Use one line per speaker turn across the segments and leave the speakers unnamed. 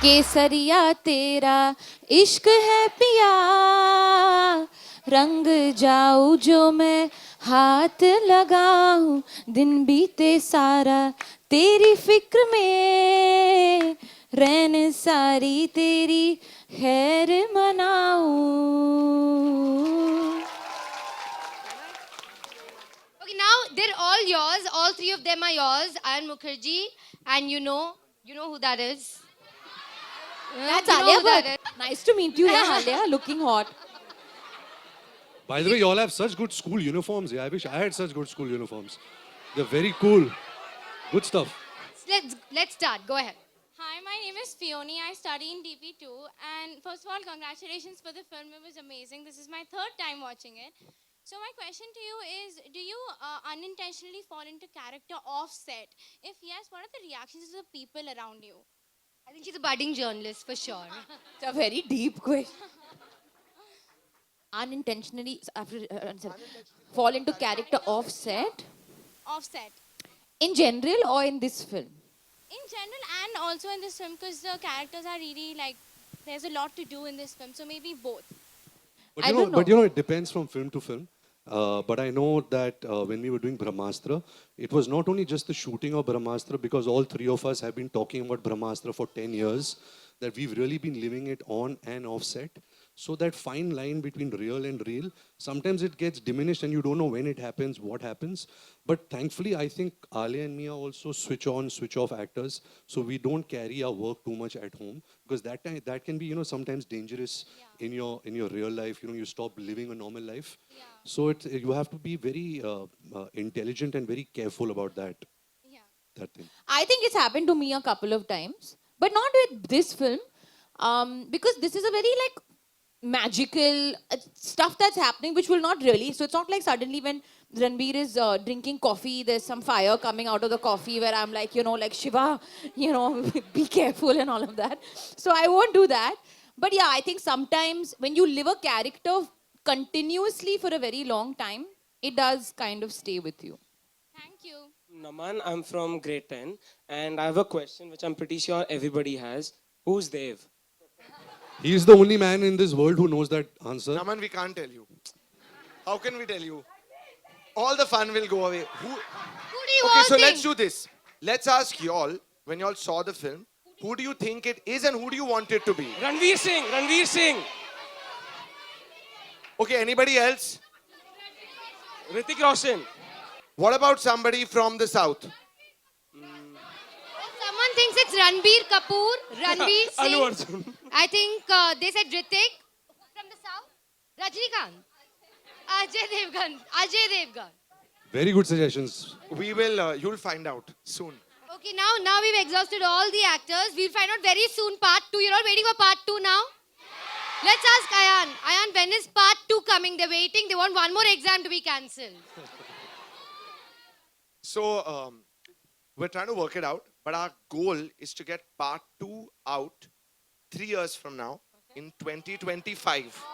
केसरिया तेरा इश्क है पिया, रंग जाऊं जो मैं हाथ लगाऊं, दिन बीते सारा तेरी फिक्र में, रैन सारी तेरी खैर मनाऊं.
Okay, now they're all yours. All three of them are yours. Ayan Mukerji, and you know who that is.
That's
You know
Alia
who that
Bhatt.
is.
Nice to meet you, yeah, Alia. Looking hot.
By the way, you all have such good school uniforms. Yeah, I wish I had such good school uniforms. They're very cool. Good stuff.
Let's start. Go ahead.
Hi, my name is Fioni. I study in DP2. And first of all, congratulations for the film. It was amazing. This is my third time watching it. So my question to you is, do you unintentionally fall into character off set? If yes, what are the reactions of the people around you?
I think she's a budding journalist for sure.
It's a very deep question. Unintentionally fall into character offset
Off set.
in general or in this film?
In general and also in this film, because the characters are really like, there's a lot to do in this film. So maybe both.
But
I
you know,
don't know.
but you know, it depends from film to film. But I know that when we were doing Brahmastra, it was not only just the shooting of Brahmastra, because all three of us have been talking about Brahmastra for 10 years, that we've really been living it on and off set. So that fine line between real and real, sometimes it gets diminished and you don't know when it happens, what happens. But thankfully, I think Alia and me are also switch on, switch off actors. So we don't carry our work too much at home, because that can be, you know, sometimes dangerous in your real life. You know, you stop living a normal life. So you have to be very intelligent and very careful about that thing.
I think it's happened to me a couple of times, but not with this film, because this is a very like magical stuff that's happening, which will not really. So it's not like suddenly when Ranbir is drinking coffee, there's some fire coming out of the coffee where I'm like, you know, like Shiva, you know, be careful and all of that. So I won't do that. But yeah, I think sometimes when you live a character continuously for a very long time, it does kind of stay with you.
Thank you.
Naman, I'm from grade 10 and I have a question which I'm pretty sure everybody has. Who's Dev?
He's the only man in this world who knows that answer.
Naman, we can't tell you. How can we tell you? All the fun will go away.
Who do you
Okay,
all
so
think?
let's do this. Let's ask y'all, when y'all saw the film, who do you think it is and who do you want it to be?
Ranveer Singh! Ranveer Singh!
Okay, anybody else?
Hrithik Roshan!
What about somebody from the south?
Someone thinks it's Ranbir Kapoor, Ranveer
Allu
Singh.
Arjun!
I think they said Hrithik from the south. Rajnikant. Ajay Devgan.
Very good suggestions.
We will, you'll find out soon.
Okay, now we've exhausted all the actors. We'll find out very soon part 2. You're all waiting for part 2 now? Let's ask Ayan. Ayan, when is part 2 coming? They're waiting. They want one more exam to be cancelled.
So, we're trying to work it out, but our goal is to get part 2 out 3 years from now in 2025.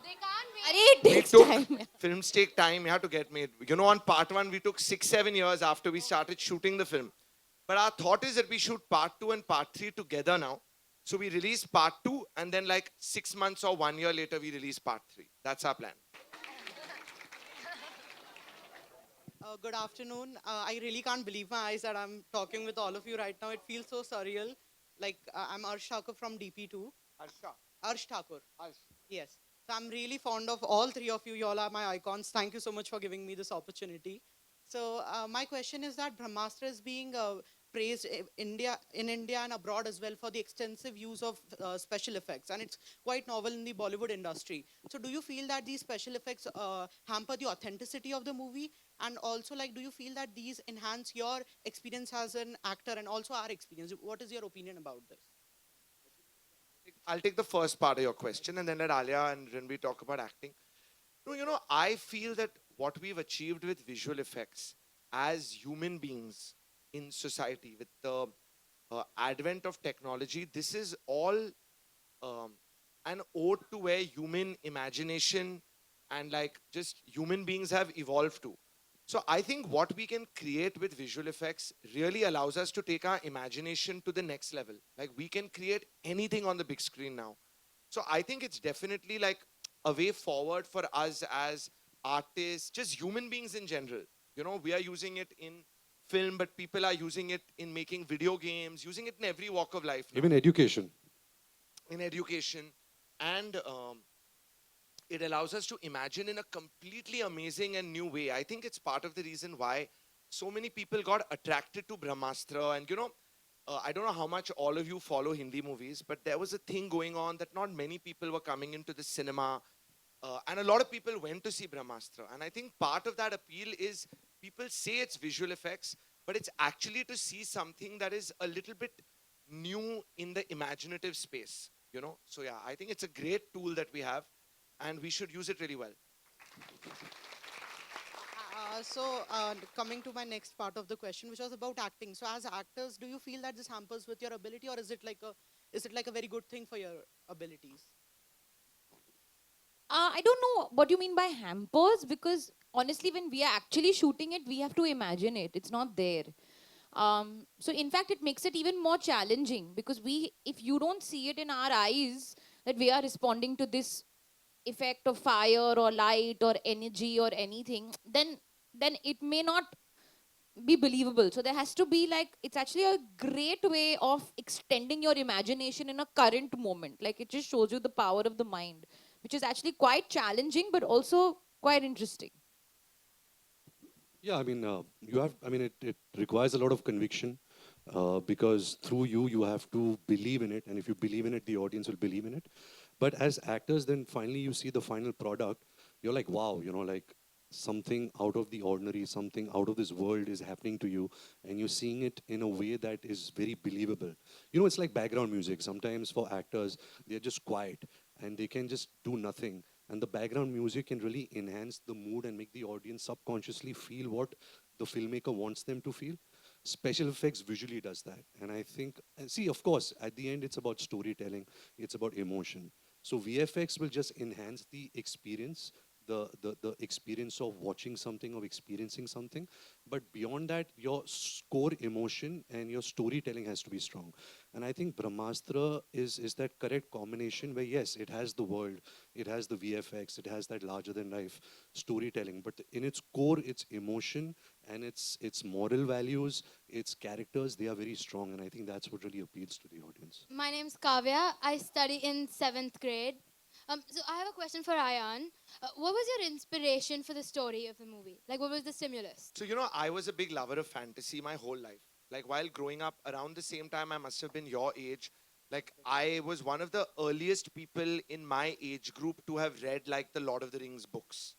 They can't wait.
It
We
takes
took,
time.
films take time, you have to get made. You know, on part 1, we took 6-7 years after we started shooting the film. But our thought is that we shoot part 2 and part 3 together now. So we release part 2 and then like 6 months or 1 year later, we release part 3. That's our plan.
Good afternoon. I really can't believe my eyes that I'm talking with all of you right now. It feels so surreal. Like, I'm Arsh Thakur from DP2. Arsh Thakur. Yes. So I'm really fond of all three of you. You all are my icons. Thank you so much for giving me this opportunity. So my question is that Brahmastra is being praised in India and abroad as well for the extensive use of special effects. And it's quite novel in the Bollywood industry. So do you feel that these special effects hamper the authenticity of the movie? And also, like, do you feel that these enhance your experience as an actor and also our experience? What is your opinion about this?
I'll take the first part of your question and then let Alia and Ranbir talk about acting. No, you know, I feel that what we've achieved with visual effects as human beings in society, with the advent of technology, this is all an ode to where human imagination and like just human beings have evolved to. So I think what we can create with visual effects really allows us to take our imagination to the next level. Like we can create anything on the big screen now. So I think it's definitely like a way forward for us as artists, just human beings in general. You know, we are using it in film, but people are using it in making video games, using it in every walk of life now.
Even education.
In education. And it allows us to imagine in a completely amazing and new way. I think it's part of the reason why so many people got attracted to Brahmastra. And you know, I don't know how much all of you follow Hindi movies, but there was a thing going on that not many people were coming into the cinema. And a lot of people went to see Brahmastra. And I think part of that appeal is people say it's visual effects, but it's actually to see something that is a little bit new in the imaginative space, you know? So yeah, I think it's a great tool that we have and we should use it really well.
Coming to my next part of the question, which was about acting. So as actors, do you feel that this hampers with your ability, or is it like a very good thing for your abilities?
I don't know what you mean by hampers, because honestly, when we are actually shooting it, we have to imagine it. It's not there. So in fact, it makes it even more challenging, because if you don't see it in our eyes that we are responding to this effect of fire or light or energy or anything, then it may not be believable. So there has to be like, it's actually a great way of extending your imagination in a current moment. Like it just shows you the power of the mind, which is actually quite challenging but also quite interesting.
Yeah, I mean, it requires a lot of conviction because through you, you have to believe in it. And if you believe in it, the audience will believe in it. But as actors, then finally you see the final product, you're like, wow, you know, like something out of the ordinary, something out of this world is happening to you. And you're seeing it in a way that is very believable. You know, it's like background music. Sometimes for actors, they're just quiet and they can just do nothing. And the background music can really enhance the mood and make the audience subconsciously feel what the filmmaker wants them to feel. Special effects visually does that. And I think, and see, of course, at the end, it's about storytelling, it's about emotion. So VFX will just enhance the experience, the experience of watching something, of experiencing something. But beyond that, your core emotion and your storytelling has to be strong. And I think Brahmastra is that correct combination where, yes, it has the world, it has the VFX, it has that larger than life storytelling, but in its core, its emotion and its moral values, its characters, they are very strong. And I think that's what really appeals to the audience.
My name's Kavya. I study in 7th grade. So I have a question for Ayan. What was your inspiration for the story of the movie? Like, what was the stimulus?
So, you know, I was a big lover of fantasy my whole life. Like, while growing up, around the same time, I must have been your age. Like, I was one of the earliest people in my age group to have read, like, the Lord of the Rings books.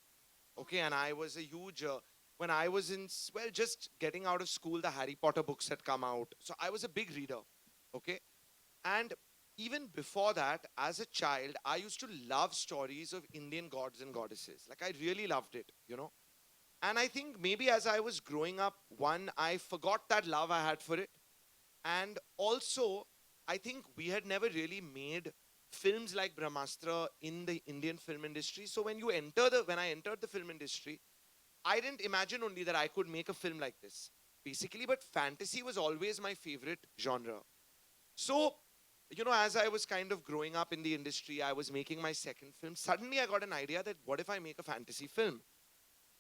Okay, and I was a huge, when I was in, well, just getting out of school, the Harry Potter books had come out. So I was a big reader. Okay. And even before that, as a child, I used to love stories of Indian gods and goddesses. Like, I really loved it, you know. And I think maybe as I was growing up, one, I forgot that love I had for it. And also, I think we had never really made films like Brahmastra in the Indian film industry. So when I entered the film industry, I didn't imagine only that I could make a film like this, basically, but fantasy was always my favorite genre. So, you know, as I was kind of growing up in the industry, I was making my second film. Suddenly I got an idea that what if I make a fantasy film?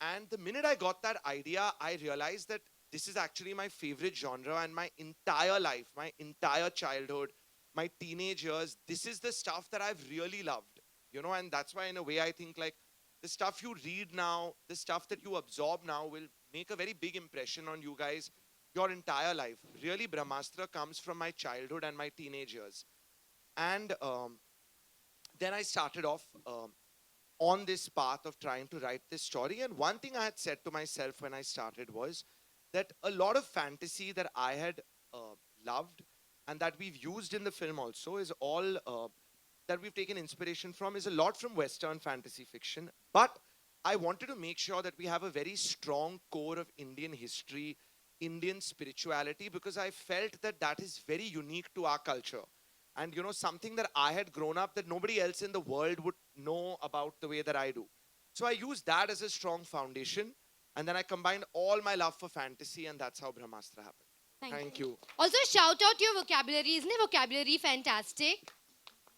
And the minute I got that idea, I realized that this is actually my favorite genre, and my entire life, my entire childhood, my teenage years, this is the stuff that I've really loved, you know, and that's why in a way I think like the stuff you read now, the stuff that you absorb now will make a very big impression on you guys your entire life. Really, Brahmastra comes from my childhood and my teenage years. And then I started off on this path of trying to write this story. And one thing I had said to myself when I started was that a lot of fantasy that I had loved and that we've used in the film also is all that we've taken inspiration from is a lot from Western fantasy fiction. But I wanted to make sure that we have a very strong core of Indian history, Indian spirituality, because I felt that that is very unique to our culture. And, you know, something that I had grown up that nobody else in the world would know about the way that I do. So I used that as a strong foundation. And then I combined all my love for fantasy, and that's how Brahmastra happened. Thank you.
Also, shout out to your vocabulary. Isn't your vocabulary fantastic?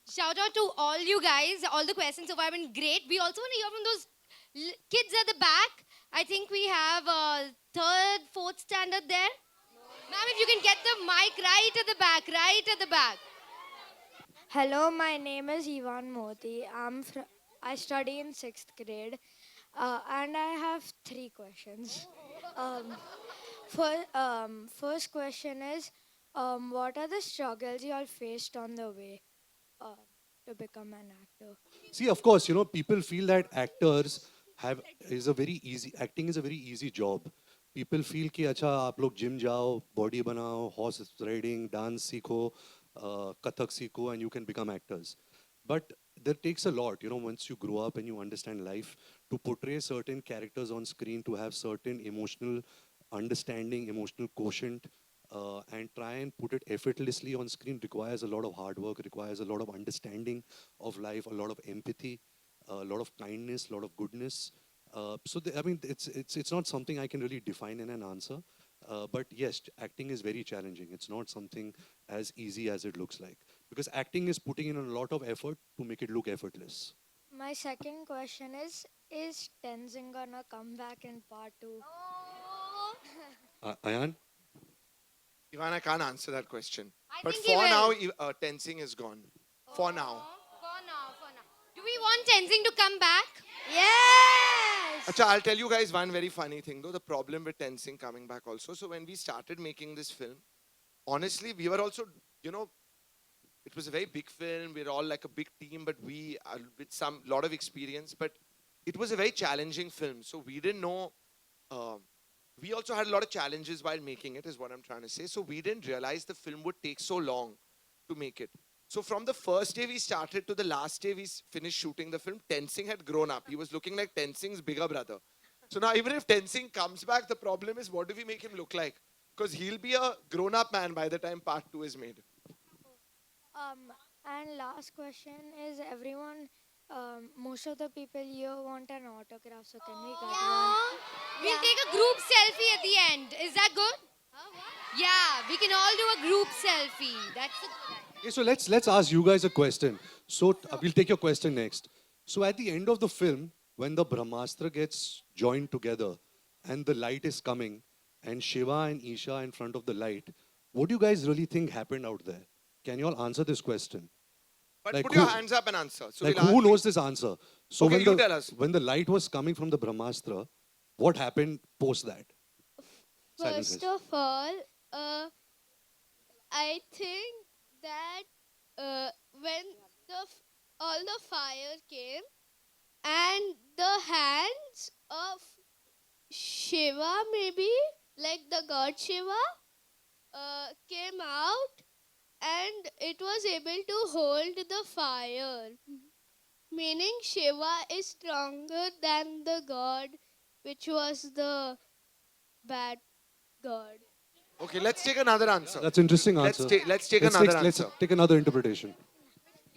Shout out to all you guys. All the questions so far have been great. We also want to hear from those kids at the back. I think we have third, fourth standard there. Ma'am, if you can get the mic right at the back, right at the back.
Hello, my name is Ivan Moti. I study in sixth grade, and I have three questions. Um, first question is, what are the struggles you all faced on the way uh, to become an actor?
See, of course, people feel that acting is a very easy job. People feel कि अच्छा आप लोग gym जाओ, body बनाओ, horse riding, dance सीखो, कथक सीखो, and you can become actors. But there takes a lot, once you grow up and you understand life, to portray certain characters on screen, to have certain emotional understanding, emotional quotient, and try and put it effortlessly on screen requires a lot of hard work, requires a lot of understanding of life, a lot of empathy, a lot of kindness, a lot of goodness. I mean, it's not something I can really define in an answer. But yes, acting is very challenging. It's not something as easy as it looks like, because acting is putting in a lot of effort to make it look effortless.
My second question is Tenzin gonna come back in part two?
Ayan?
Ivan, I can't answer that question.
I
But
think he
for
will.
now, tensing is gone. For now.
For now. Do we want Tenzing to come back?
Yes!
Acha, I'll tell you guys one very funny thing though. The problem with tensing coming back also. So when we started making this film, honestly, we were also, it was a very big film. We're all like a big team, but we are with some lot of experience. But it was a very challenging film. So we didn't know. We also had a lot of challenges while making it, is what I'm trying to say. So we didn't realize the film would take so long to make it. So from the first day we started to the last day we finished shooting the film, Tenzing had grown up. He was looking like Tenzing's bigger brother. So now even if Tenzing comes back, the problem is what do we make him look like? Because he'll be a grown-up man by the time part 2 is made.
And last question is everyone, most of the people here want an autograph, so can we get one?
We'll take a group selfie at the end. Is that good? Yeah, we can all do a group selfie. That's a good idea.
Okay, so let's ask you guys a question. So we'll take your question next. So at the end of the film, when the Brahmastra gets joined together and the light is coming and Shiva and Isha in front of the light, what do you guys really think happened out there? Can you all answer this question?
But
Like
put your
who-
hands up and answer. So
Like
we'll
who
ask-
knows this answer? So
Okay, you tell us.
when the light was coming from the Brahmastra, what happened post that? Silence,
First
guys.
of all, I think that when all the fire came and the hands of Shiva, maybe like the god Shiva, came out and it was able to hold the fire, meaning Shiva is stronger than the god, which was the bad god.
Okay, let's take another answer.
That's interesting answer.
Let's take another
let's
answer.
take another interpretation.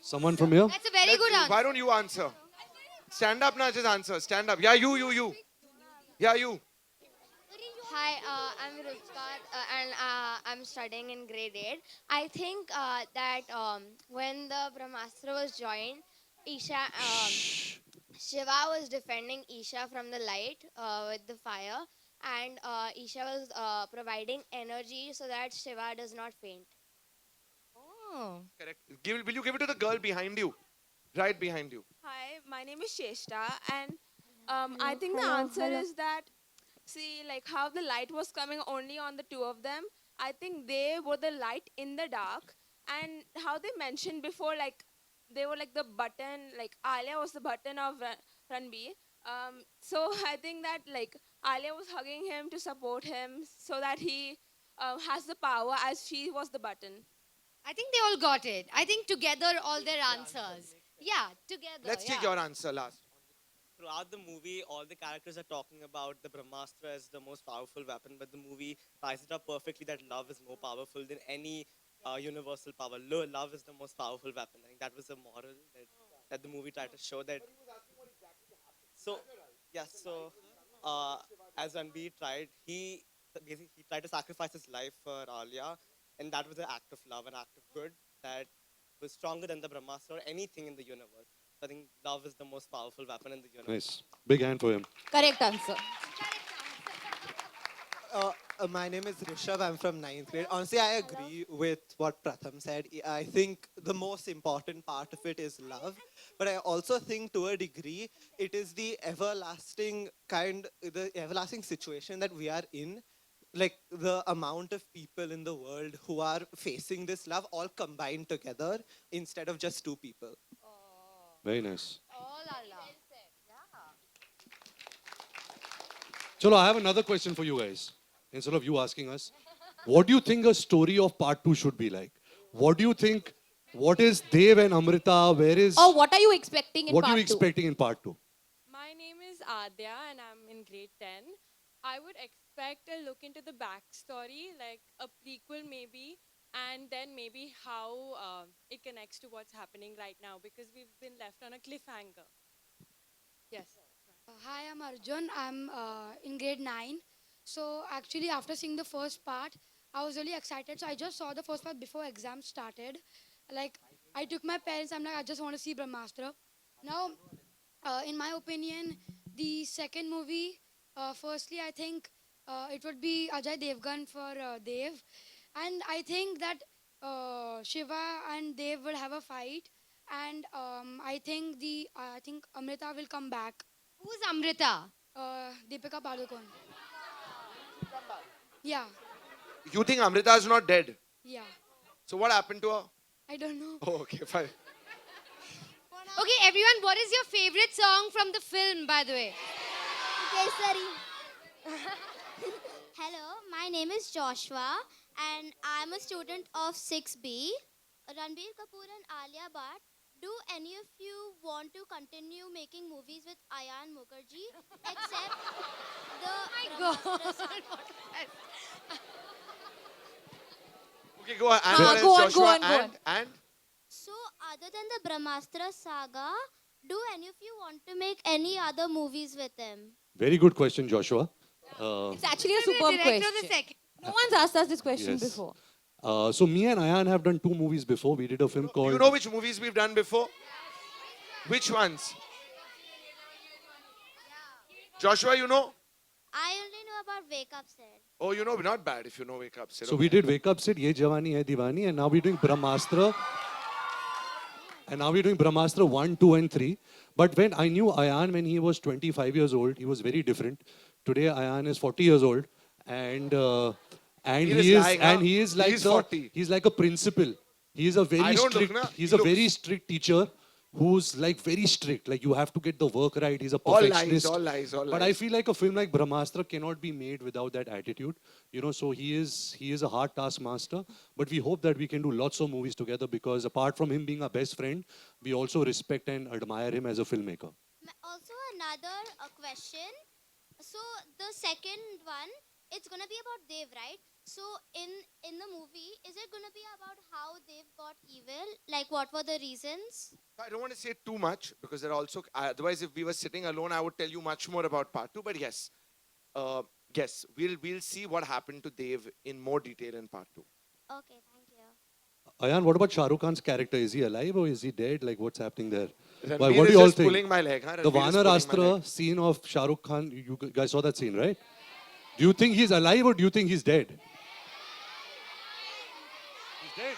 Someone from here?
That's a very good answer.
Why don't you answer? Stand up now, just answer. Stand up. Yeah, you. Yeah, you.
Hi, I'm Rupka and I'm studying in grade 8. I think that when the Brahmastra was joined, Shiva was defending Isha from the light with the fire, and Isha was providing energy so that Shiva does not faint.
Oh.
Correct. Will you give it to the girl behind you? Right behind you.
Hi, my name is Sheshta, and I think the answer is that, see, like how the light was coming only on the two of them. I think they were the light in the dark, and how they mentioned before, like they were like the button, like Alia was the button of Ranbir. So I think that like Alia was hugging him to support him so that he has the power as she was the button.
I think they all got it. I think together all their answers. Yeah, together.
Let's take
yeah.
your answer last.
Throughout the movie, all the characters are talking about the Brahmastra as the most powerful weapon, but the movie ties it up perfectly that love is more powerful than any universal power. Love is the most powerful weapon. I think that was the moral that the movie tried to show that. So, yeah, so as Ranbir tried, he basically he tried to sacrifice his life for Alia, and that was an act of love, an act of good that was stronger than the Brahmastra or anything in the universe. I think love is the most powerful weapon in the universe.
Nice. Big hand for him.
Correct answer.
My name is Rishabh. I'm from 9th grade. Honestly, I agree with what Pratham said. I think the most important part of it is love. But I also think to a degree, it is the everlasting situation that we are in. Like the amount of people in the world who are facing this love all combined together instead of just two people.
Very nice.
All Allah.
Chalo, I have another question for you guys. Instead of you asking us, what do you think a story of part 2 should be like? What do you think? What is Dev and Amrita? Where is?
Or what are you expecting in
What
part
are you
2?
expecting in part 2?
My name is Adya and I'm in grade 10. I would expect a look into the backstory, like a prequel maybe, and then maybe how it connects to what's happening right now because we've been left on a cliffhanger. Yes.
Hi, I'm Arjun. I'm in grade 9. So actually, after seeing the first part, I was really excited. So I just saw the first part before exams started. Like, I took my parents. I'm like, I just want to see Brahmastra. Now, in my opinion, the second movie, firstly, I think it would be Ajay Devgan for Dev. And I think that Shiva and Dev will have a fight. And I think Amrita will come back.
Who's Amrita?
Deepika Padukone. Yeah,
You think Amrita is not dead?
yeah.
So what happened to her?
I don't know.
Oh, okay, fine.
Okay, everyone, what is your favorite song from the film, by the way?
Kesari. Hello, my name is Joshua and I'm a student of 6B. Ranbir Kapoor and Alia Bhatt. Do any of you want to continue making movies with Ayan Mukerji except the Brahmastra saga?
Okay, go on. And
Go
what
on,
else,
go
Joshua?
on, go on.
And?
So, other than the Brahmastra saga, do any of you want to make any other movies with him?
Very good question, Joshua.
It's actually a
You're the
superb
director
question.
of the second.
No one's asked us this question
Yes.
before.
So me and Ayan have done 2 movies before. We did a film called.
You know which movies we've done before? Which ones? Joshua, you know?
I only know about Wake Up Said.
Oh, you know, not bad if you know Wake Up.
So we did Wake Up, Sid, Ye Jawani Hai Diwani, and now we're doing Brahmastra. And now we're doing Brahmastra 1, 2, and 3. But when I knew Ayan when he was 25 years old, he was very different. Today Ayan is 40 years old, and he is like
He's 40.
he's like a principal. He is a
I
very
don't look,
strict.
na?
He's
He
a very
looks.
strict teacher who's like very strict. Like you have to get the work right. He's a
All
perfectionist.
lies, all lies, all lies.
But I feel like a film like Brahmastra cannot be made without that attitude. You know, so he is a hard taskmaster. But we hope that we can do lots of movies together because apart from him being our best friend, we also respect and admire him as a filmmaker.
Also, another question. So, the second one, it's gonna be about Dev, right? So, in the movie, is it gonna be about how Dev got evil? Like, what were the reasons?
I don't want to say too much because there are also, otherwise if we were sitting alone, I would tell you much more about part 2. But yes, we'll see what happened to Dev in more detail in part 2.
Okay, thank you.
Ayan, what about Shah Rukh Khan's character? Is he alive or is he dead? Like what's happening there?
Ranbir
Why, what
is
do you all
just
think?
pulling my leg, huh?
The
Ranbir is
Vanar
pulling my
Astra
leg.
scene of Shah Rukh Khan, you guys saw that scene, right? Do you think he's alive or do you think he's dead? He's dead.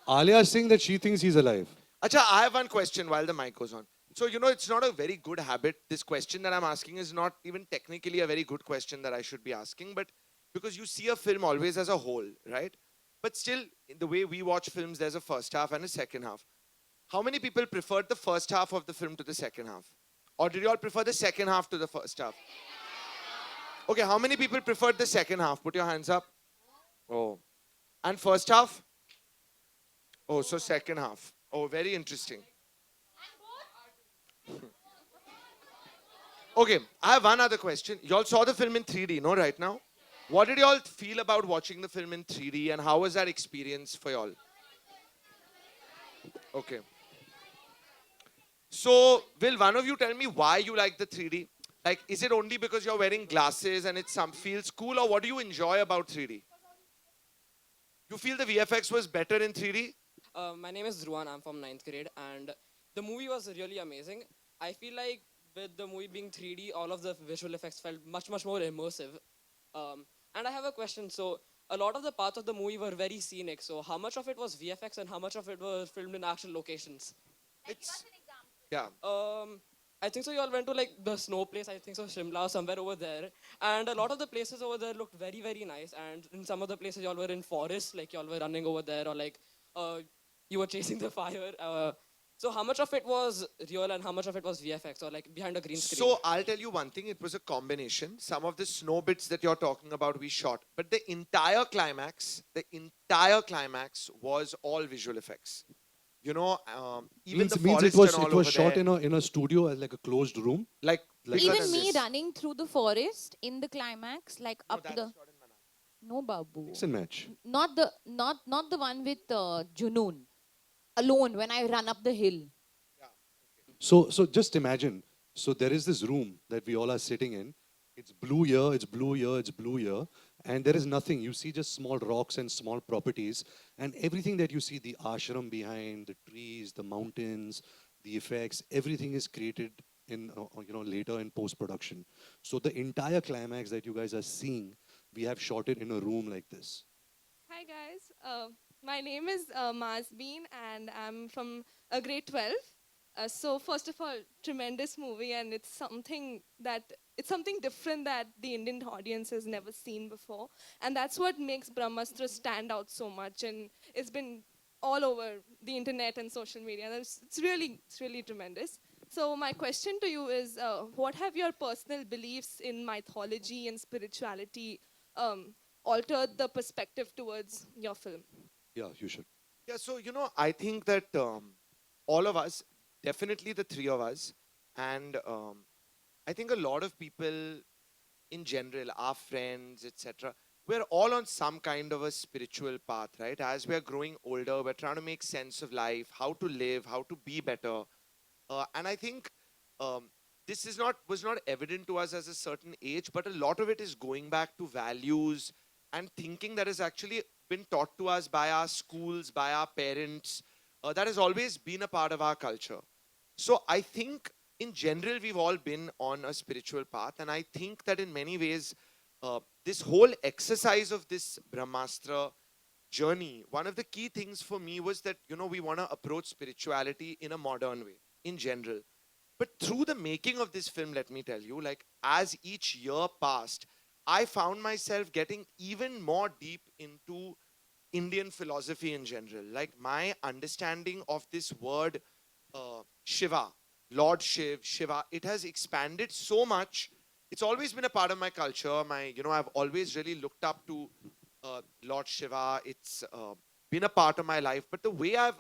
Alia is saying that she thinks he's alive.
Acha, I have one question while the mic goes on. So, you know, it's not a very good habit. This question that I'm asking is not even technically a very good question that I should be asking, but because you see a film always as a whole, right? But still, in the way we watch films, there's a first half and a second half. How many people preferred the first half of the film to the second half? Or did you all prefer the second half to the first half? Okay, how many people preferred the second half? Put your hands up. Oh. And first half? Oh, so second half. Oh, very interesting. Okay, I have one other question. You all saw the film in 3D, no, right now? What did you all feel about watching the film in 3D and how was that experience for you all? Okay. So, will one of you tell me why you like the 3D? Like, is it only because you're wearing glasses and it feels cool, or what do you enjoy about 3D? You feel the VFX was better in 3D?
My name is Dhruvan. I'm from ninth grade, and the movie was really amazing. I feel like with the movie being 3D, all of the visual effects felt much more immersive. And I have a question. So a lot of the parts of the movie were very scenic. So how much of it was VFX and how much of it was filmed in actual locations?
It's yeah.
I think so. You all went to like the snow place. I think so, Shimla, somewhere over there. And a lot of the places over there looked very nice. And in some of the places, you all were in forests, like you all were running over there, or like uh, you were chasing the fire. So how much of it was real and how much of it was VFX or like behind a green screen?
So I'll tell you one thing, it was a combination. Some of the snow bits that you're talking about, we shot. But the entire climax was all visual effects. You know, even the
means
forest
it was
and all
it was
over
shot
there.
in a studio as like a closed room.
Like
Even me running through the forest in the climax, like
No,
up to
that's
the. No, Babu.
Mix and match.
Not the one with Junoon. Alone when I run up the hill.
So just imagine. So there is this room that we all are sitting in. It's blue here, it's blue here, it's blue here, and there is nothing. You see just small rocks and small properties, and everything that you see, the ashram behind, the trees, the mountains, the effects, everything is created in later in post production. So the entire climax that you guys are seeing, we have shot it in a room like this.
Hi guys, my name is Mazbeen and I'm from grade 12. So first of all, tremendous movie, and it's something different that the Indian audience has never seen before, and that's what makes Brahmastra stand out so much, and it's been all over the internet and social media. And it's really tremendous. So my question to you is, what have your personal beliefs in mythology and spirituality altered the perspective towards your film?
Yeah, you should.
Yeah, so I think that all of us, definitely the three of us, and I think a lot of people in general, our friends, etc., we're all on some kind of a spiritual path, right? As we're growing older, we're trying to make sense of life, how to live, how to be better. And I think this was not evident to us as a certain age, but a lot of it is going back to values and thinking that has actually been taught to us by our schools, by our parents. That has always been a part of our culture. So I think in general, we've all been on a spiritual path. And I think that in many ways, this whole exercise of this Brahmastra journey, one of the key things for me was that, we want to approach spirituality in a modern way, in general. But through the making of this film, let me tell you, like as each year passed, I found myself getting even more deep into Indian philosophy in general. Like my understanding of this word Shiva, Lord Shiva, it has expanded so much. It's always been a part of my culture. I've always really looked up to Lord Shiva. It's been a part of my life. But the way I've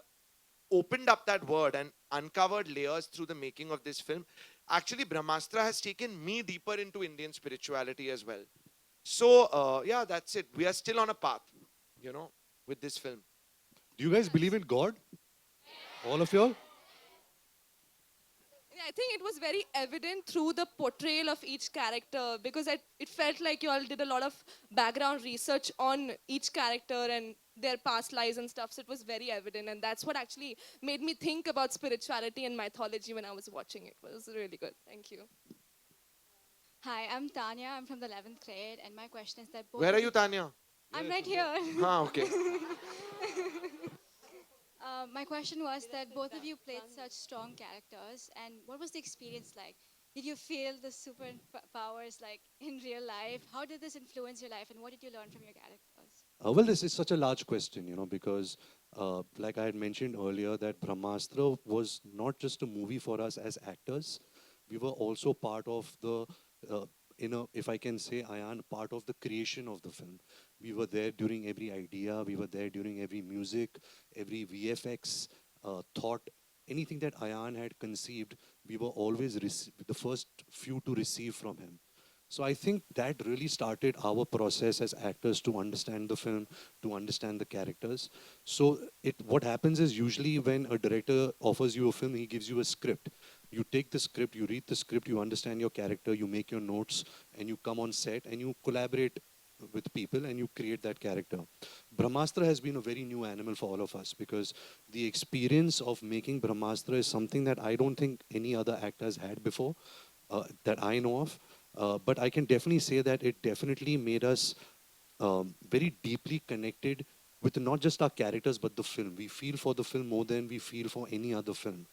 opened up that word and uncovered layers through the making of this film, actually Brahmastra has taken me deeper into Indian spirituality as well. So yeah, that's it. We are still on a path, with this film.
Do you guys believe in God? All of y'all?
I think it was very evident through the portrayal of each character, because it felt like you all did a lot of background research on each character and their past lives and stuff. So it was very evident, and that's what actually made me think about spirituality and mythology when I was watching it. It was really good. Thank you.
Hi, I'm Tanya. I'm from the 11th grade, and my question is that both.
Where are you, Tanya?
I'm right here.
Okay.
My question was that both of you played such strong characters, and what was the experience like? Did you feel the superpowers like in real life? How did this influence your life, and what did you learn from your characters?
Well, this is such a large question, because like I had mentioned earlier, that Brahmastra was not just a movie for us as actors. We were also part of the, if I can say, Ayan, part of the creation of the film. We were there during every idea. We were there during every music, every VFX thought. Anything that Ayan had conceived, we were always the first few to receive from him. So I think that really started our process as actors to understand the film, to understand the characters. So what happens is usually when a director offers you a film, he gives you a script. You take the script, you read the script, you understand your character, you make your notes, and you come on set and you collaborate with people and you create that character. Brahmastra has been a very new animal for all of us because the experience of making Brahmastra is something that I don't think any other actor has had before, that I know of. But I can definitely say that it definitely made us very deeply connected with not just our characters but the film. We feel for the film more than we feel for any other film.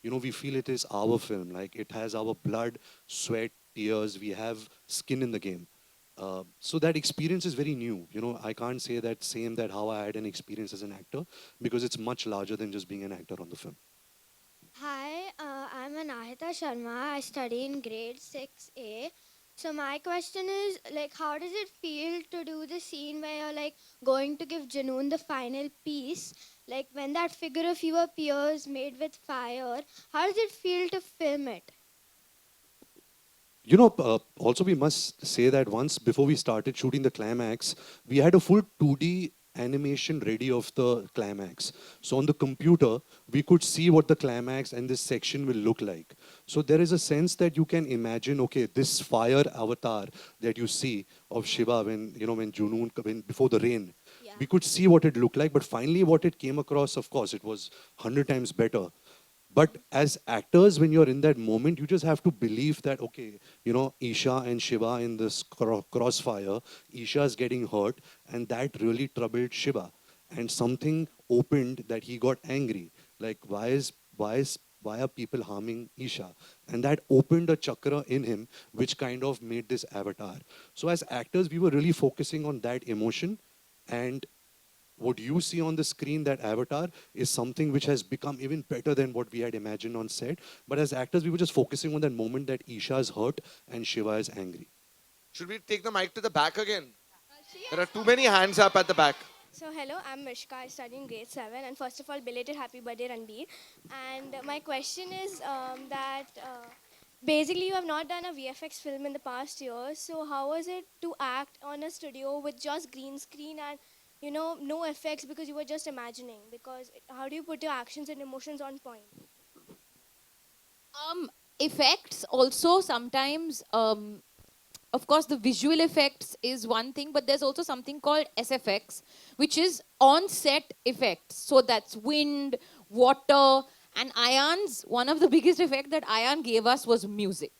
You know, we feel it is our film, like it has our blood, sweat, tears, we have skin in the game. So that experience is very new. You know, I can't say that same that how I had an experience as an actor because it's much larger than just being an actor on the film.
Hi, I'm Anahita Sharma. I study in grade 6A. So my question is like how does it feel to do the scene where you're like going to give Janoon the final piece? Like when that figure of you appears made with fire, how does it feel to film it?
You know, also we must say that once before we started shooting the climax, we had a full 2D animation ready of the climax. So on the computer, we could see what the climax and this section will look like. So there is a sense that you can imagine, okay, this fire avatar that you see of Shiva when, you know, when Junoon, when, before the rain, we could see what it looked like, but finally what it came across, of course, it was 100 times better. But as actors, when you're in that moment, you just have to believe that, okay, you know, Isha and Shiva in this crossfire, Isha's getting hurt, and that really troubled Shiva. And something opened that he got angry. Like, why are people harming Isha? And that opened a chakra in him, which kind of made this avatar. So as actors, we were really focusing on that emotion, and what you see on the screen, that avatar, is something which has become even better than what we had imagined on set. But as actors, we were just focusing on that moment that Isha is hurt and Shiva is angry.
Should we take the mic to the back again? There are too many hands up at the back.
So hello, I'm Mishka. I study in grade 7, and first of all, belated happy birthday, Ranbir. And my question is that basically you have not done a VFX film in the past years. So how was it to act on a studio with just green screen and no effects because you were just imagining? Because how do you put your actions and emotions on point?
Effects also sometimes, of course, the visual effects is one thing, but there's also something called SFX, which is on-set effects. So that's wind, water, and Ayan's, one of the biggest effects that Ayan gave us was music.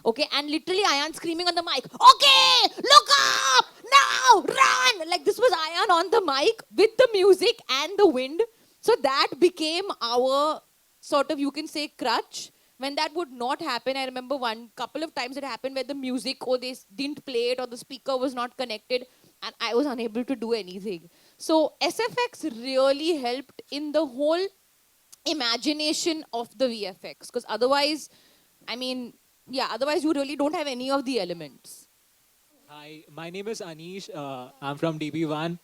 Okay, and literally Ayan screaming on the mic, okay, look up, now, run! Like this was Ayan on the mic with the music and the wind. So that became our sort of, you can say, crutch. When that would not happen, I remember one couple of times it happened where the music or they didn't play it or the speaker was not connected and I was unable to do anything. So SFX really helped in the whole imagination of the VFX because otherwise, I mean, yeah, otherwise you really don't have any of the elements.
Hi, my name is Anish. I'm from DB1.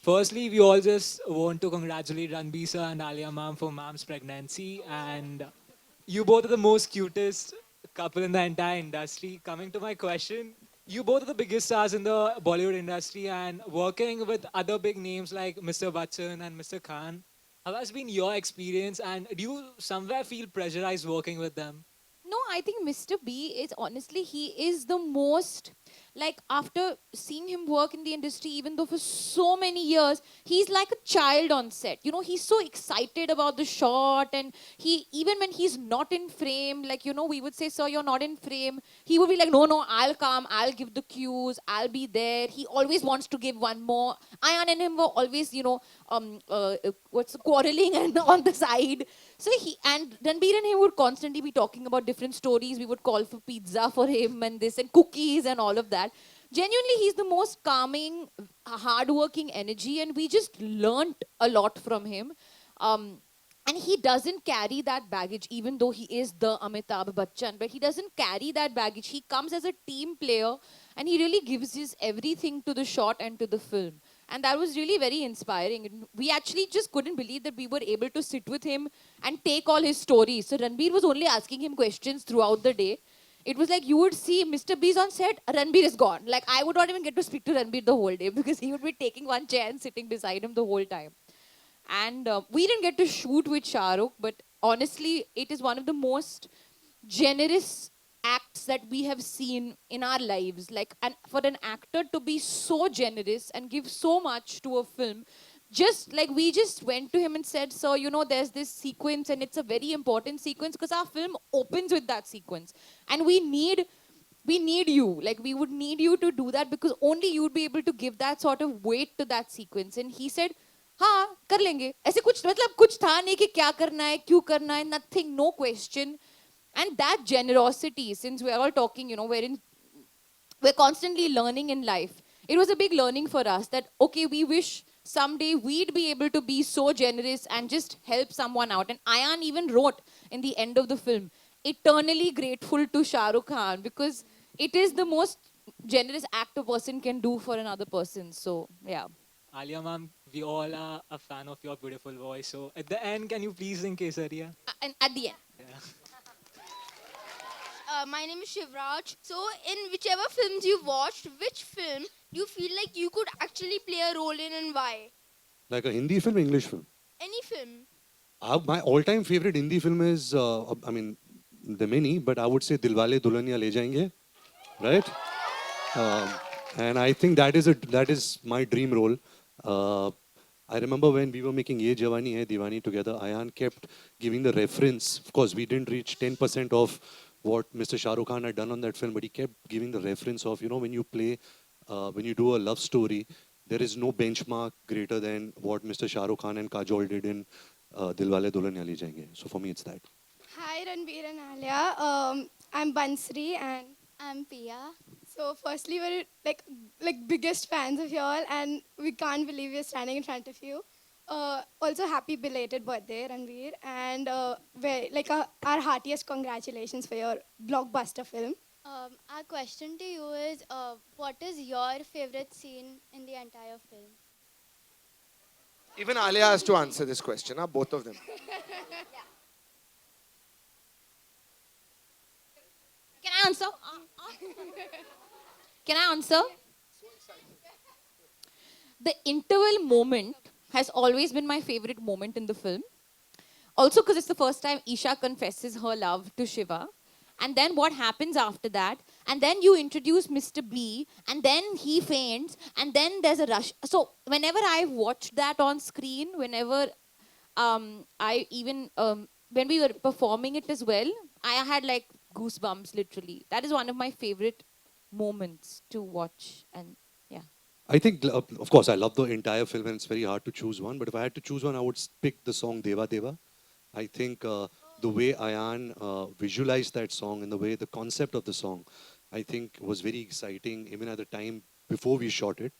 Firstly, we all just want to congratulate Ranbir sir and Alia ma'am for mom's pregnancy. And you both are the most cutest couple in the entire industry. Coming to my question, you both are the biggest stars in the Bollywood industry and working with other big names like Mr. Bachchan and Mr. Khan. How has been your experience and do you somewhere feel pressurized working with them?
No, I think Mr. B is honestly, he is the most, like after seeing him work in the industry, even though for so many years, he's like a child on set. You know, he's so excited about the shot and he, even when he's not in frame, like, you know, we would say, sir, you're not in frame. He would be like, no, I'll come, I'll give the cues, I'll be there. He always wants to give one more. Ayan and him were always, you know, quarreling and on the side. So he and Ranbir and him would constantly be talking about different stories. We would call for pizza for him and this and cookies and all of that. Genuinely, he's the most calming, hardworking energy, and we just learnt a lot from him. And he doesn't carry that baggage, even though he is the Amitabh Bachchan, but he doesn't carry that baggage. He comes as a team player and he really gives his everything to the shot and to the film. And that was really very inspiring. And we actually just couldn't believe that we were able to sit with him and take all his stories. So Ranbir was only asking him questions throughout the day. It was like you would see Mr. B's on set, Ranbir is gone. Like I would not even get to speak to Ranbir the whole day because he would be taking one chair and sitting beside him the whole time. And we didn't get to shoot with Shah Rukh, but honestly, it is one of the most generous acts that we have seen in our lives. Like, and for an actor to be so generous and give so much to a film, just like we just went to him and said, sir, you know, there's this sequence and it's a very important sequence because our film opens with that sequence. And we need you. Like, we would need you to do that because only you'd be able to give that sort of weight to that sequence. And he said, हाँ कर लेंगे ऐसे कुछ मतलब कुछ था नहीं कि क्या करना है क्यों करना है nothing, no question. And that generosity, since we're all talking, you know, we're constantly learning in life. It was a big learning for us that, okay, we wish someday we'd be able to be so generous and just help someone out. And Ayan even wrote in the end of the film, eternally grateful to Shah Rukh Khan because it is the most generous act a person can do for another person. So, yeah.
Alia ma'am, we all are a fan of your beautiful voice. So at the end, can you please sing Kesaria?
And at the end.
My name is Shivraj. So, in whichever films you watched, which film do you feel like you could actually play a role in and why?
Like a Hindi film, English film.
Any film.
My all-time favorite Hindi film is, I mean, the many, but I would say Dilwale Dulhaniya Le Jayenge, right? And I think that is my dream role. I remember when we were making Ye Jawani Hai Diwani together, Ayan kept giving the reference. Of course, we didn't reach 10% of what Mr. Shah Rukh Khan had done on that film, but he kept giving the reference of, you know, when you do a love story, there is no benchmark greater than what Mr. Shah Rukh Khan and Kajol did in Dilwale Dulhaniya Le Jayenge. So for me, it's that.
Hi, Ranbir and Alia. I'm Bansri and I'm Pia. So, firstly, we're like biggest fans of y'all, and we can't believe we're standing in front of you. Also, happy belated birthday, Ranbir, and our heartiest congratulations for your blockbuster film.
Our question to you is, what is your favorite scene in the entire film?
Even Alia has to answer this question, both of them.
Can I answer? Can I answer? The interval moment has always been my favorite moment in the film. Also because it's the first time Isha confesses her love to Shiva. And then what happens after that? And then you introduce Mr. B, and then he faints, and then there's a rush. So whenever I've watched that on screen, whenever when we were performing it as well, I had like goosebumps literally. That is one of my favorite moments to watch. And yeah.
I think, of course, I love the entire film and it's very hard to choose one. But if I had to choose one, I would pick the song Deva Deva. I think the way Ayan visualized that song and the way the concept of the song, I think was very exciting even at the time before we shot it.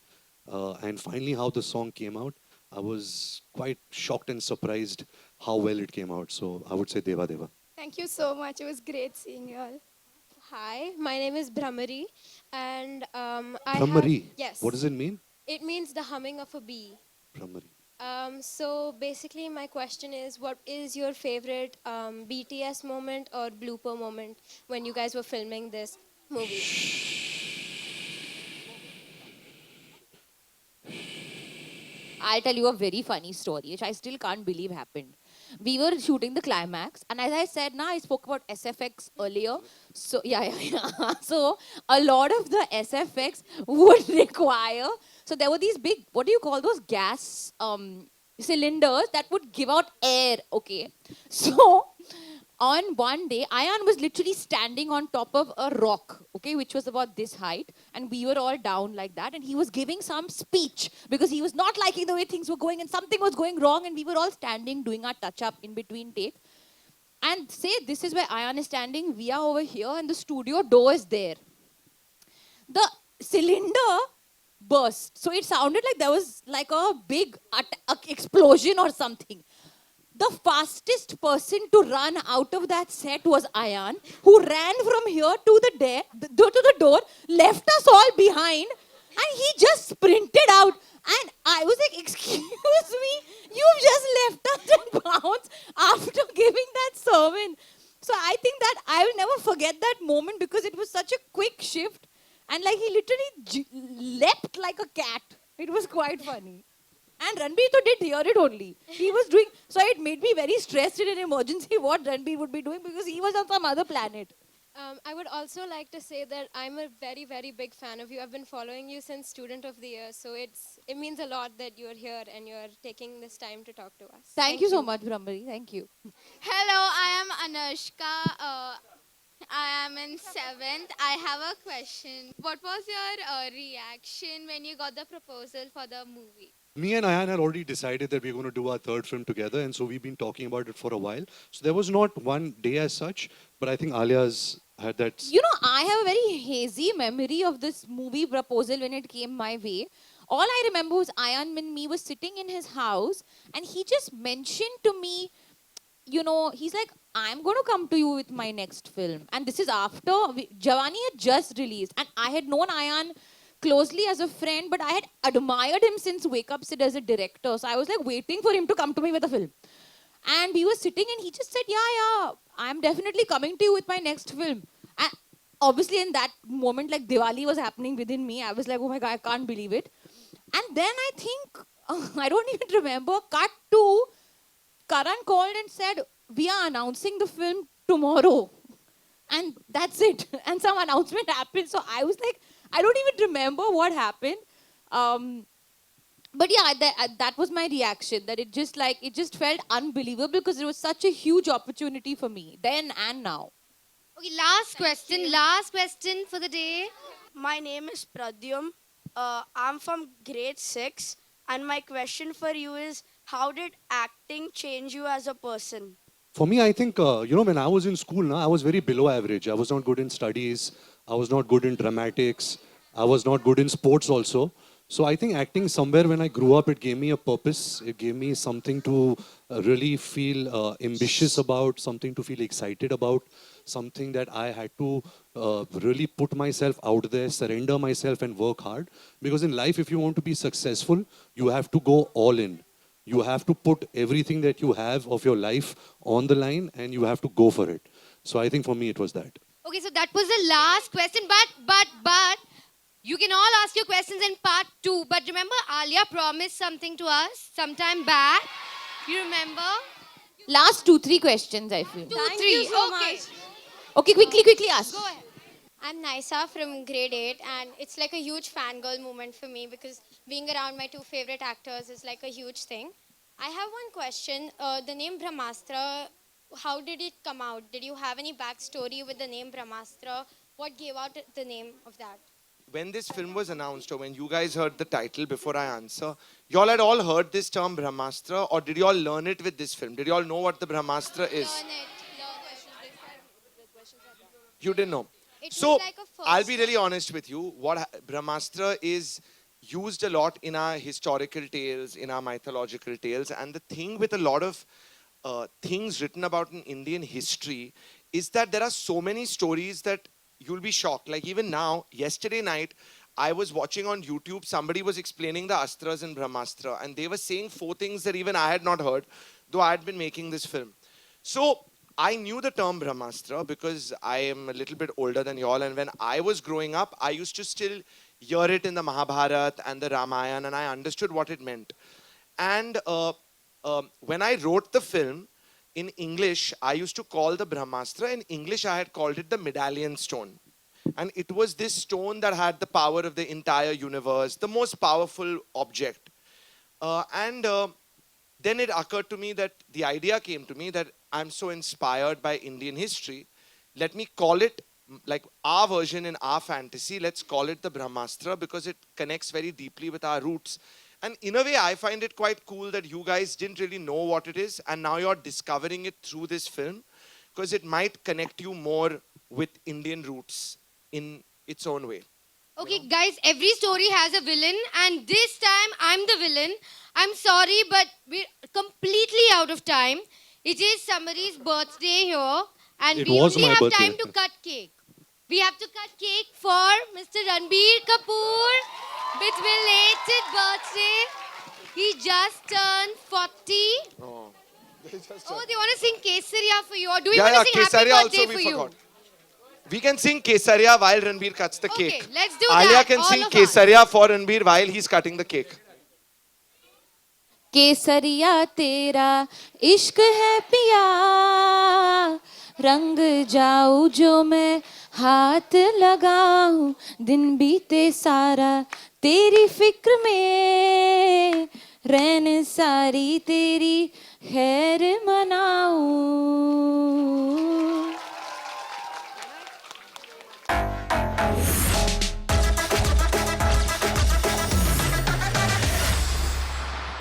And finally how the song came out, I was quite shocked and surprised how well it came out. So I would say Deva Deva.
Thank you so much. It was great seeing you all.
Hi, my name is Brahmari, and
Brahmari?
Yes.
What does it mean?
It means the humming of a bee.
Brahmari.
So basically, my question is, what is your favorite BTS moment or blooper moment when you guys were filming this movie?
I'll tell you a very funny story, which I still can't believe happened. We were shooting the climax, and as I said, I spoke about SFX earlier. So yeah. So a lot of the SFX would require. So there were these big, what do you call those gas cylinders that would give out air. Okay, so on one day, Ayan was literally standing on top of a rock, okay, which was about this height, and we were all down like that, and he was giving some speech because he was not liking the way things were going, and something was going wrong, and we were all standing doing our touch-up in between take. And say this is where Ayan is standing, we are over here, and the studio door is there. The cylinder burst, so it sounded like there was like a big explosion or something. The fastest person to run out of that set was Ayan, who ran from here to the door, left us all behind, and he just sprinted out. And I was like, excuse me, you've just left us and bounced after giving that sermon. So I think that I will never forget that moment because it was such a quick shift. And like he literally leapt like a cat. It was quite funny. And Ranbir to did hear it only. He was doing, so it made me very stressed in an emergency what Ranbir would be doing because he was on some other planet.
I would also like to say that I'm a very, very big fan of you. I've been following you since Student of the Year, so it means a lot that you're here and you're taking this time to talk to us.
Thank you so much, Brahmari. Thank you.
Hello, I am Anushka. I am in 7th. I have a question. What was your reaction when you got the proposal for the movie?
Me and Ayan had already decided that we're going to do our third film together, and so we've been talking about it for a while. So there was not one day as such, but I think Alia's had that.
You know, I have a very hazy memory of this movie proposal when it came my way. All I remember was Ayan and me was sitting in his house and he just mentioned to me, you know, he's like, I'm going to come to you with my next film. And this is after Jawani had just released. And I had known Ayan closely as a friend, but I had admired him since Wake Up Sid as a director. So I was like waiting for him to come to me with a film. And we were sitting and he just said, yeah, I'm definitely coming to you with my next film. And obviously in that moment, like Diwali was happening within me. I was like, oh my God, I can't believe it. And then I think, I don't even remember, cut to, Karan called and said, we are announcing the film tomorrow. And that's it. And some announcement happened. So I was like, I don't even remember what happened. But yeah, that was my reaction. That it just felt unbelievable because it was such a huge opportunity for me then and now.
Okay, last question for the day.
My name is Pradyum. I'm from grade 6. And my question for you is, how did acting change you as a person?
For me, I think, when I was in school, I was very below average. I was not good in studies. I was not good in dramatics. I was not good in sports also. So I think acting somewhere when I grew up, it gave me a purpose. It gave me something to really feel ambitious about, something to feel excited about, something that I had to really put myself out there, surrender myself and work hard. Because in life, if you want to be successful, you have to go all in. You have to put everything that you have of your life on the line and you have to go for it. So I think for me, it was that.
Okay, so that was the last question, but you can all ask your questions in part 2. But remember, Alia promised something to us sometime back. You remember?
Last 2-3 questions, I feel.
Thank you so much.
Okay, quickly ask.
Go ahead.
I'm Naisa from grade 8 and it's like a huge fangirl moment for me because being around my two favorite actors is like a huge thing. I have one question. The name Brahmastra, how did it come out? Did you have any backstory with the name Brahmastra? What gave out the name of that?
When this film was announced or when you guys heard the title before I answer, y'all had all heard this term Brahmastra or did y'all learn it with this film? Did y'all know what the Brahmastra is? You didn't know. So I'll be really honest with you. Brahmastra is used a lot in our historical tales, in our mythological tales. And the thing with a lot of things written about in Indian history is that there are so many stories that you'll be shocked. Like even now, yesterday night, I was watching on YouTube, somebody was explaining the Astras in Brahmastra. And they were saying 4 things that even I had not heard, though I had been making this film. So I knew the term Brahmastra because I am a little bit older than y'all. And when I was growing up, I used to still hear it in the Mahabharata and the Ramayana, and I understood what it meant. And when I wrote the film, in English, I used to call the Brahmastra. In English, I had called it the medallion stone. And it was this stone that had the power of the entire universe, the most powerful object. Then it occurred to me that the idea came to me that I'm so inspired by Indian history. Let me call it like our version in our fantasy. Let's call it the Brahmastra because it connects very deeply with our roots. And in a way, I find it quite cool that you guys didn't really know what it is. And now you're discovering it through this film because it might connect you more with Indian roots in its own way.
Okay, guys, every story has a villain, and this time I'm the villain. I'm sorry, but we're completely out of time. It is somebody's birthday here, and we only have time to cut cake. We have to cut cake for Mr. Ranbir Kapoor with belated birthday. He just turned 40.
Oh,
they want to sing Kesaria for you. Or do we want to sing Happy Birthday for you?
We can sing Kesaria while Ranbir cuts the cake.
Let's do
Alia
that.
can sing Kesaria for Ranbir while he's cutting the cake.
केसरिया तेरा इश्क है पिया, रंग जाऊं जो मैं हाथ लगाऊं, दिन बीते सारा तेरी फिक्र में, रैन सारी तेरी खैर मनाऊं.